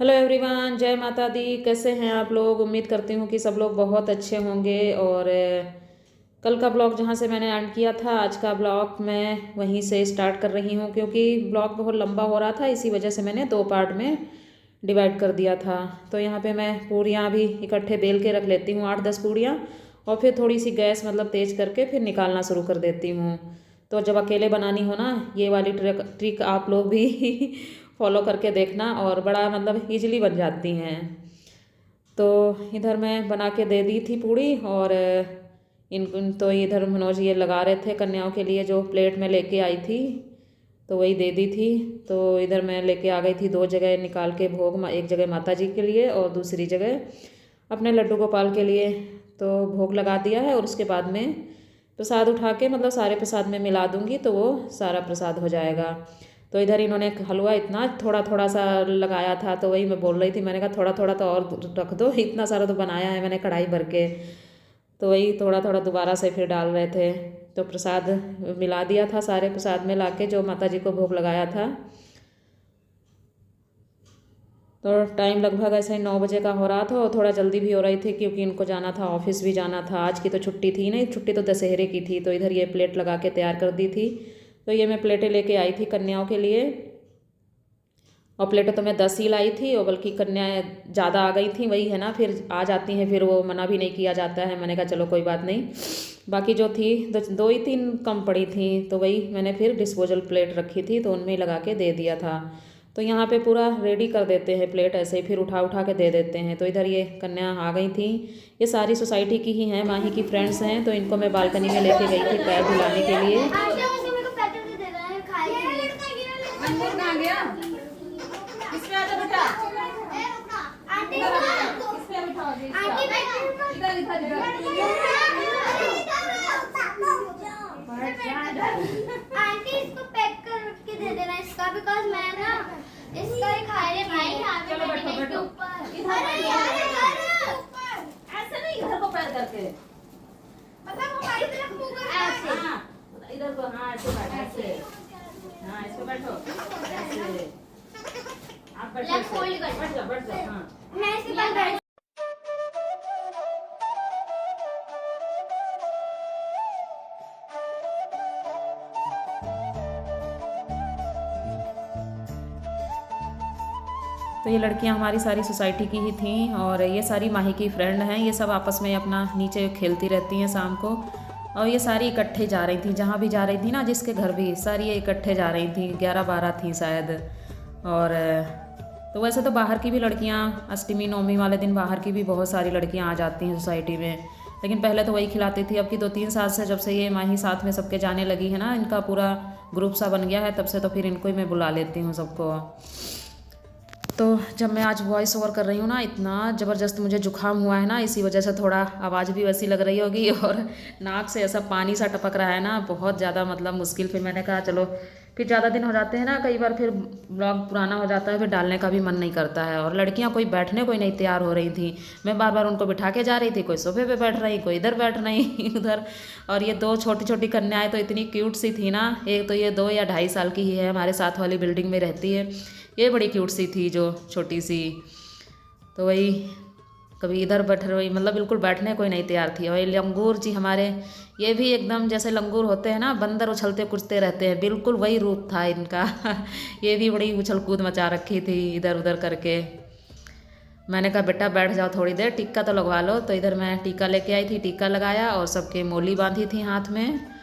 Hello everyone, जय माता दी। कैसे हैं आप लोग? उम्मीद करती हूँ कि सब लोग बहुत अच्छे होंगे। और कल का ब्लॉग जहाँ से मैंने एंड किया था, आज का ब्लॉग मैं वहीं से स्टार्ट कर रही हूँ, क्योंकि ब्लॉग बहुत लंबा हो रहा था। इसी वजह से मैंने दो पार्ट में डिवाइड कर दिया था। तो यहाँ पे मैं पूरियाँ भी इकट्ठे बेल के रख लेती हूँ, 8-10 पूरियाँ, और फिर थोड़ी सी गैस मतलब तेज़ करके फिर निकालना शुरू कर देती हूँ। तो जब अकेले बनानी हो ना, ये वाली ट्रिक आप लोग भी फॉलो करके देखना, और बड़ा मतलब इजीली बन जाती हैं। तो इधर मैं बना के दे दी थी पूड़ी, और तो इधर मनोज ये लगा रहे थे कन्याओं के लिए, जो प्लेट में लेके आई थी तो वही दे दी थी। तो इधर मैं लेके आ गई थी दो जगह निकाल के भोग, एक जगह माता जी के लिए और दूसरी जगह अपने लड्डू गोपाल के लिए। तो भोग लगा दिया है, और उसके बाद में प्रसाद उठा के मतलब सारे प्रसाद में मिला दूंगी, तो वो सारा प्रसाद हो जाएगा। तो इधर इन्होंने हलवा इतना थोड़ा थोड़ा सा लगाया था, तो वही मैं बोल रही थी, मैंने कहा थोड़ा थोड़ा तो और रख दो, इतना सारा तो बनाया है मैंने कढ़ाई भर के। तो वही थोड़ा थोड़ा दोबारा से फिर डाल रहे थे। तो प्रसाद मिला दिया था, सारे प्रसाद में लाके जो माता जी को भोग लगाया था। तो टाइम लगभग ऐसे 9 बजे का हो रहा था, और थोड़ा जल्दी भी हो रही थी क्योंकि इनको जाना था, ऑफिस भी जाना था। आज की तो छुट्टी थी नहीं, छुट्टी तो दशहरे की थी। तो इधर ये प्लेट लगा के तैयार कर दी थी। तो ये मैं प्लेटें लेके आई थी कन्याओं के लिए, और प्लेटें तो मैं 10 ही लाई थी, और बल्कि कन्याएं ज़्यादा आ गई थी, वही है ना, फिर आ जाती हैं, फिर वो मना भी नहीं किया जाता है। मैंने कहा चलो कोई बात नहीं। बाकी जो थी दो ही तीन कम पड़ी थी, तो वही मैंने फिर डिस्पोजल प्लेट रखी थी, तो उनमें लगा के दे दिया था। तो यहाँ पे पूरा रेडी कर देते हैं प्लेट ऐसे ही, फिर उठा उठा के दे देते हैं। तो इधर ये कन्या आ गई थी, ये सारी सोसाइटी की ही हैं, माही की फ्रेंड्स हैं। तो इनको मैं बालकनी में लेके गई थी पैर धुलाने के लिए। इसमें आजा बेटा। इसमें बिठाओ जी, इधर इधर इधर। आंटी इसको पैक करके दे देना इसका, बिकॉज मैं ना इसका ही खा रही भाई। चलो बैठो बैठो। ऐसे नहीं, इधर को पैर करके, मतलब हमारी तरफ मुंह कर ऐसे। हाँ इधर को, हाँ ऐसे बैठो, ऐसे, हाँ इस पे बैठो ऐसे। आप बैठो, लेफ्ट फोल्ड कर, बैठ जाओ बैठ जाओ। हाँ मैं इसके बाद बैठ। तो ये लड़कियां हमारी सारी सोसाइटी की ही थीं, और ये सारी माही की फ्रेंड हैं। ये सब आपस में अपना नीचे खेलती रहती हैं शाम को। और ये सारी इकट्ठे जा रही थी, जहाँ भी जा रही थी ना, जिसके घर भी, सारी ये इकट्ठे जा रही थी, 11-12 थी शायद। और तो वैसे तो बाहर की भी लड़कियाँ, अष्टमी नवमी वाले दिन बाहर की भी बहुत सारी लड़कियाँ आ जाती हैं सोसाइटी में, लेकिन पहले तो वही खिलाती थी। अब की 2-3 साल से जब से ये माही साथ में सबके जाने लगी है ना, इनका पूरा ग्रुप सा बन गया है, तब से तो फिर इनको ही मैं बुला लेती हूँ सबको। तो जब मैं आज वॉइस ओवर कर रही हूँ ना, इतना ज़बरदस्त मुझे जुकाम हुआ है ना, इसी वजह से थोड़ा आवाज़ भी वैसी लग रही होगी, और नाक से ऐसा पानी सा टपक रहा है ना, बहुत ज़्यादा मतलब मुश्किल। फिर मैंने कहा चलो, फिर ज़्यादा दिन हो जाते हैं ना कई बार, फिर ब्लॉग पुराना हो जाता है, फिर डालने का भी मन नहीं करता है। और लड़कियाँ कोई बैठने कोई नहीं तैयार हो रही थी, मैं बार बार उनको बिठा के जा रही थी, कोई सोफे पे बैठ रही, कोई इधर बैठ रही उधर। और ये दो छोटी छोटी कन्याएं तो इतनी क्यूट सी थी ना। एक तो ये 2 या 2.5 साल की ही है, हमारे साथ वाली बिल्डिंग में रहती है। ये बड़ी क्यूट सी थी जो छोटी सी। तो वही कभी इधर बैठ रही, मतलब बिल्कुल बैठने कोई नहीं तैयार थी। और ये लंगूर जी हमारे, ये भी एकदम जैसे लंगूर होते हैं ना, बंदर उछलते कूदते रहते हैं, बिल्कुल वही रूप था इनका ये भी बड़ी उछल कूद मचा रखी थी इधर उधर करके। मैंने कहा बेटा बैठ जाओ थोड़ी देर, टीका तो लगवा लो। तो इधर मैं टीका लेके आई थी, टीका लगाया, और सबके मोली बांधी थी हाथ में।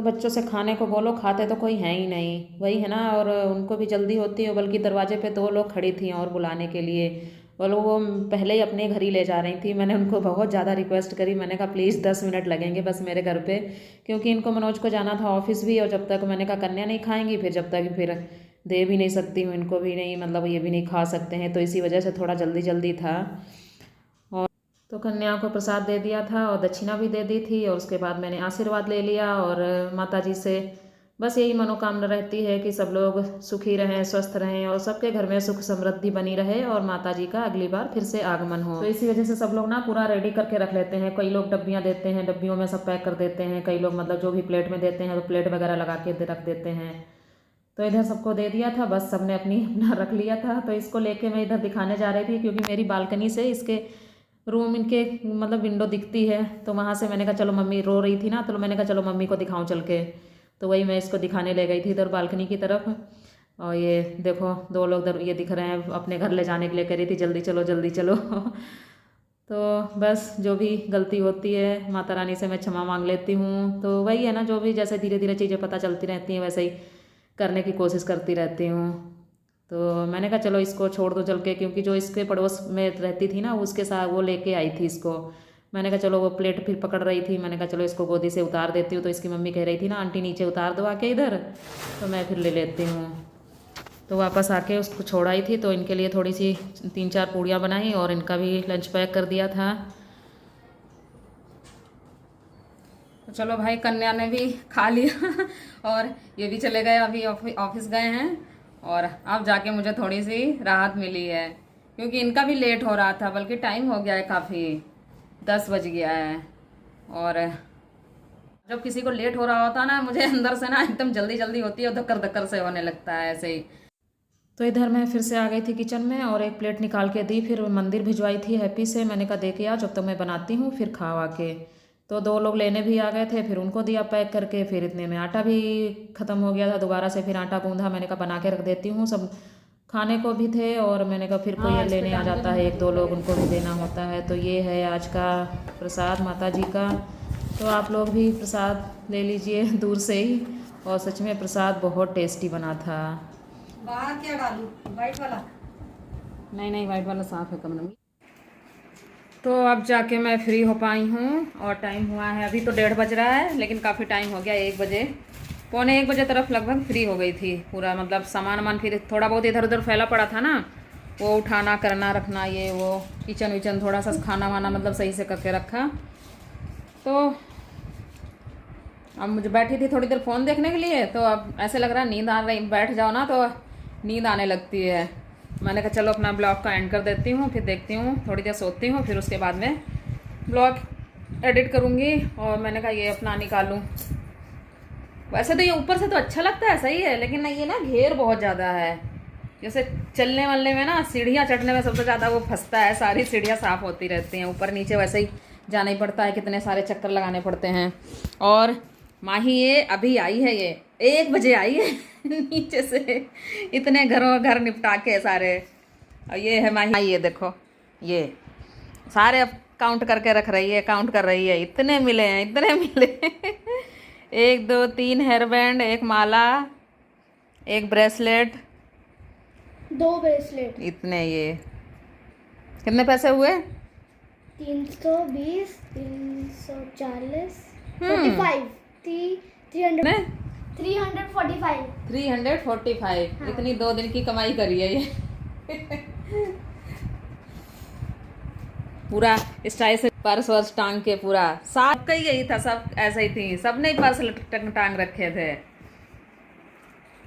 तो बच्चों से खाने को बोलो, खाते तो कोई है ही नहीं, वही है ना। और उनको भी जल्दी होती है, बल्कि दरवाजे पे 2 लोग खड़ी थी और बुलाने के लिए, और वो पहले ही अपने घर ही ले जा रही थी। मैंने उनको बहुत ज़्यादा रिक्वेस्ट करी, मैंने कहा प्लीज़ 10 मिनट लगेंगे बस मेरे घर पे, क्योंकि इनको मनोज को जाना था ऑफिस भी, और जब तक मैंने कहा कन्या नहीं खाएंगी फिर जब तक फिर दे भी नहीं सकती हूँ इनको भी नहीं, मतलब ये भी नहीं खा सकते हैं, तो इसी वजह से थोड़ा जल्दी जल्दी था। और तो कन्या को प्रसाद दे दिया था और दक्षिणा भी दे दी थी, और उसके बाद मैंने आशीर्वाद ले लिया। और माता जी से बस यही मनोकामना रहती है कि सब लोग सुखी रहें, स्वस्थ रहें, और सबके घर में सुख समृद्धि बनी रहे, और माता जी का अगली बार फिर से आगमन हो। तो इसी वजह से सब लोग ना पूरा रेडी करके रख लेते हैं। कई लोग डब्बियाँ देते हैं, डब्बियों में सब पैक कर देते हैं, कई लोग मतलब जो भी प्लेट में देते हैं तो प्लेट वगैरह लगा के रख देते हैं। तो इधर सबको दे दिया था, बस सबने अपना रख लिया था। तो इसको लेके मैं इधर दिखाने जा रही थी, क्योंकि मेरी बालकनी से इसके रूम, इनके मतलब विंडो दिखती है, तो वहाँ से मैंने कहा चलो, मम्मी रो रही थी ना, तो मैंने कहा चलो मम्मी को दिखाऊं चल के, तो वही मैं इसको दिखाने ले गई थी इधर बालकनी की तरफ। और ये देखो 2 लोग ये दिख रहे हैं, अपने घर ले जाने के लिए कह रही थी जल्दी चलो जल्दी चलो। तो बस जो भी गलती होती है माता रानी से मैं क्षमा मांग लेती हूँ। तो वही है ना, जो भी जैसे धीरे धीरे चीज़ें पता चलती रहती हैं वैसे ही करने की कोशिश करती रहती हूँ। तो मैंने कहा चलो इसको छोड़ दो चल के, क्योंकि जो इसके पड़ोस में रहती थी ना उसके साथ वो लेके आई थी इसको। मैंने कहा चलो, वो प्लेट फिर पकड़ रही थी, मैंने कहा चलो इसको गोदी से उतार देती हूँ। तो इसकी मम्मी कह रही थी ना आंटी नीचे उतार दो आके इधर, तो मैं फिर ले लेती हूँ। तो वापस आके उसको छोड़ आई थी, तो इनके लिए थोड़ी सी 3-4 पूड़ियाँ बनाई और इनका भी लंच पैक कर दिया था। तो चलो भाई, कन्या ने भी खा लिया और ये भी चले गए, अभी ऑफिस गए हैं। और अब जाके मुझे थोड़ी सी राहत मिली है, क्योंकि इनका भी लेट हो रहा था, बल्कि टाइम हो गया है काफ़ी, 10 बज गया है। और जब किसी को लेट हो रहा होता ना, मुझे अंदर से ना एकदम जल्दी जल्दी होती है, धक्कर धक्कर से होने लगता है ऐसे ही। तो इधर मैं फिर से आ गई थी किचन में और एक प्लेट निकाल के दी, फिर मंदिर भिजवाई थी हैप्पी से। मैंने कहा दे के आओ, जब तक मैं बनाती हूँ फिर खाओ आके। तो 2 लोग लेने भी आ गए थे, फिर उनको दिया पैक करके। फिर इतने में आटा भी ख़त्म हो गया था, दोबारा से फिर आटा गूंधा। मैंने कहा बना के रख देती हूँ, सब खाने को भी थे, और मैंने कहा फिर कोई लेने आ जाता है 1-2 लोग, उनको भी देना होता है। तो ये है आज का प्रसाद माता जी का। तो आप लोग भी प्रसाद ले लीजिए दूर से ही, और सच में प्रसाद बहुत टेस्टी बना था। बाहर क्या डालूं, वाइट वाला? नहीं, वाइट वाला साफ़ है कमरे में। तो अब जाके मैं फ्री हो पाई हूँ, और टाइम हुआ है अभी तो 1:30 बज रहा है, लेकिन काफ़ी टाइम हो गया, 1 बजे, पौने 1 बजे तरफ लगभग फ्री हो गई थी पूरा। मतलब सामान फिर थोड़ा बहुत इधर उधर फैला पड़ा था ना, वो उठाना करना रखना, ये वो किचन विचन थोड़ा सा खाना वाना मतलब सही से करके रखा। तो अब मुझे बैठी थी थोड़ी देर फ़ोन देखने के लिए, तो अब ऐसे लग रहा है नींद आ रही, बैठ जाओ ना तो नींद आने लगती है। मैंने कहा चलो अपना ब्लॉग का एंड कर देती हूँ, फिर देखती हूँ, थोड़ी देर सोती हूँ, फिर उसके बाद में ब्लॉग एडिट करूँगी। और मैंने कहा ये अपना निकालूँ। वैसे तो ये ऊपर से तो अच्छा लगता है, सही है, लेकिन ये ना घेर बहुत ज़्यादा है। जैसे चलने वलने में ना, सीढ़ियाँ चढ़ने में सबसे ज़्यादा वो फंसता है, सारी सीढ़ियाँ साफ़ होती रहती हैं, ऊपर नीचे वैसे ही जाना ही पड़ता है, कितने सारे चक्कर लगाने पड़ते हैं। और माही ये अभी आई है, ये 1 बजे आई है नीचे से, इतने घर निपटा के सारे। और ये है माही, ये देखो, ये सारे अब काउंट करके रख रही है, काउंट कर रही है, इतने मिले हैं, इतने मिले 1 2 3 हेयर बैंड, 1 माला, 1 ब्रेसलेट, 2 ब्रेसलेट, इतने। ये कितने पैसे हुए? 320, 340, 45, 345। 345। इतनी 2 दिन की कमाई करी है ये पूरा स्टाइल से पर्स वर्स टांग के, पूरा साफ का ही यही था, सब ऐसे ही थी, सबने पर्स टांग रखे थे।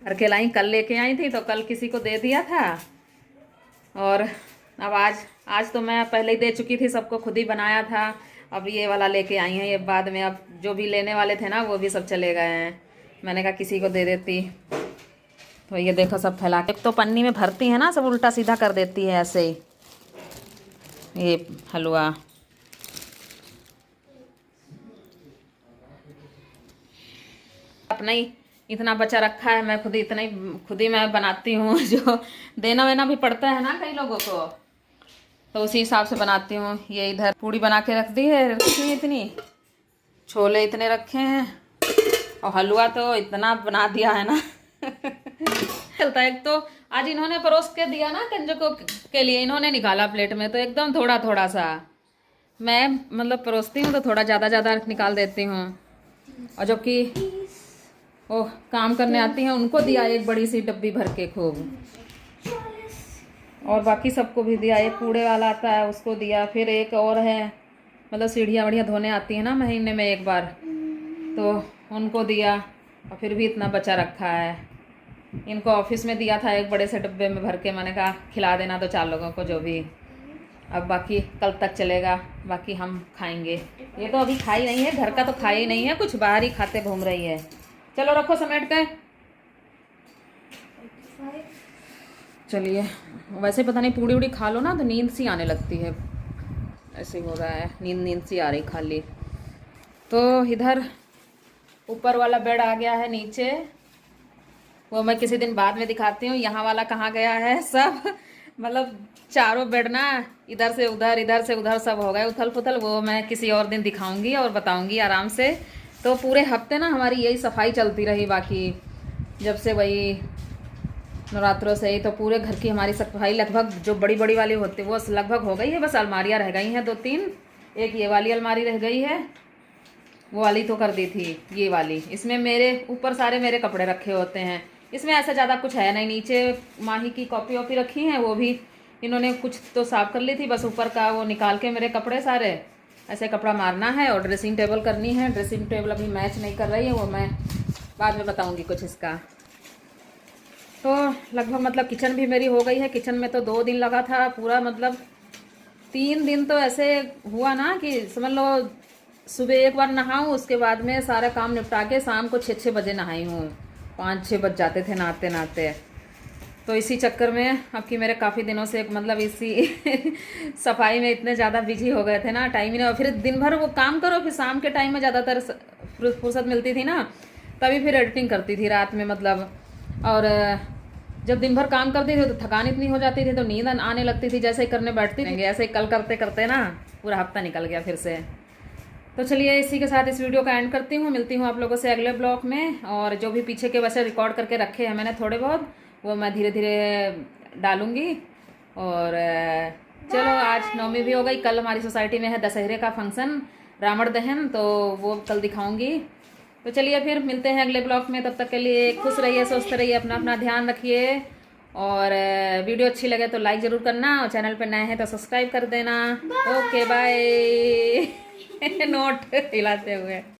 घर के लाई कल लेके आई थी, तो कल किसी को दे दिया था। और अब आज तो मैं पहले ही दे चुकी थी सबको, खुद ही बनाया था। अब ये वाला लेके आई हैं, ये बाद में अब जो भी लेने वाले थे ना वो भी सब चले गए हैं। मैंने कहा किसी को दे देती। तो ये देखो सब फैला के, तो पन्नी में भरती है ना, सब उल्टा सीधा कर देती है ऐसे ही। ये हलवा अपना ही इतना बचा रखा है, मैं खुद ही मैं बनाती हूँ। जो देना वेना भी पड़ता है ना कई लोगों को, तो उसी हिसाब से बनाती हूँ। ये इधर पूड़ी बना के रख दी है, रखी है इतनी, छोले इतने रखे हैं, और हलवा तो इतना बना दिया है ना चलता है। एक तो आज इन्होंने परोस के दिया ना कंजकों के लिए, इन्होंने निकाला प्लेट में तो एकदम थोड़ा थोड़ा सा। मैं मतलब परोसती हूँ तो थोड़ा ज़्यादा ज़्यादा निकाल देती हूँ, और जो कि वो काम करने आती हैं उनको दिया एक बड़ी सी डब्बी भर के खूब, और बाकी सबको भी दिया। एक कूड़े वाला आता है उसको दिया, फिर एक और है मतलब सीढ़ियाँ बढ़िया धोने आती है ना महीने में एक बार, तो उनको दिया, और फिर भी इतना बचा रखा है। इनको ऑफिस में दिया था एक बड़े से डब्बे में भर के, मैंने कहा खिला देना तो 4 लोगों को जो भी, अब बाकी कल तक चलेगा, बाकी हम खाएंगे। ये तो अभी खाई नहीं है, घर का तो खाई नहीं है, कुछ बाहर ही खाते घूम रही है। चलो रखो समेट के। चलिए, वैसे पता नहीं पूड़ी उड़ी खा लो ना तो नींद सी आने लगती है, ऐसे हो रहा है, नींद सी आ रही खाली। तो इधर ऊपर वाला बेड आ गया है नीचे, वो मैं किसी दिन बाद में दिखाती हूँ। यहाँ वाला कहाँ गया है सब मतलब चारों बेड ना इधर से उधर सब हो गए उथल पुथल, वो मैं किसी और दिन दिखाऊंगी और बताऊंगी आराम से। तो पूरे हफ्ते ना हमारी यही सफाई चलती रही, बाकी जब से वही नवरात्रों से ही तो पूरे घर की हमारी सफाई लगभग जो बड़ी बड़ी वाली होती है वो लगभग हो गई है। बस अलमारियाँ रह गई हैं 2-3, एक ये वाली अलमारी रह गई है, वो वाली तो कर दी थी ये वाली। इसमें मेरे ऊपर सारे मेरे कपड़े रखे होते हैं, इसमें ऐसा ज़्यादा कुछ है नहीं। नीचे माही की कॉपी वॉपी रखी हैं, वो भी इन्होंने कुछ तो साफ कर ली थी, बस ऊपर का वो निकाल के मेरे कपड़े सारे ऐसे कपड़ा मारना है। और ड्रेसिंग टेबल करनी है, ड्रेसिंग टेबल अभी मैच नहीं कर रही है, वो मैं बाद में बताऊंगी कुछ इसका। तो लगभग मतलब किचन भी मेरी हो गई है। किचन में तो 2 दिन लगा था पूरा, मतलब 3 दिन तो ऐसे हुआ ना कि समझ लो सुबह एक बार नहाऊं, उसके बाद में सारा काम निपटा के शाम को 6 बजे नहाई हूँ, 5-6 बज जाते थे नहाते नहाते। तो इसी चक्कर में अब कि मेरे काफ़ी दिनों से मतलब इसी सफाई में इतने ज़्यादा बिजी हो गए थे ना, टाइम ही नहीं। फिर दिन भर वो काम करो, फिर शाम के टाइम में ज़्यादातर फुर्सत मिलती थी ना, तभी फिर एडिटिंग करती थी रात में मतलब। और जब दिन भर काम करती थी तो थकान इतनी हो जाती थी तो नींद आने लगती थी, जैसे ही करने बैठती थी। ऐसे ही कल करते करते ना पूरा हफ्ता निकल गया फिर से। तो चलिए इसी के साथ इस वीडियो का एंड करती हूँ, मिलती हूँ आप लोगों से अगले ब्लॉग में। और जो भी पीछे के वैसे रिकॉर्ड करके रखे हैं मैंने थोड़े बहुत, वो मैं धीरे धीरे डालूंगी। और चलो आज 9वीं भी हो गई, कल हमारी सोसाइटी में है दशहरे का फंक्शन, रावण दहन, तो वो कल दिखाऊंगी। तो चलिए फिर मिलते हैं अगले ब्लॉग में, तब तक के लिए खुश रहिए, स्वस्थ रहिए, अपना अपना ध्यान रखिए। और वीडियो अच्छी लगे तो लाइक ज़रूर करना, और चैनल पर नए हैं तो सब्सक्राइब कर देना। ओके बाय नोट हिलाते हुए।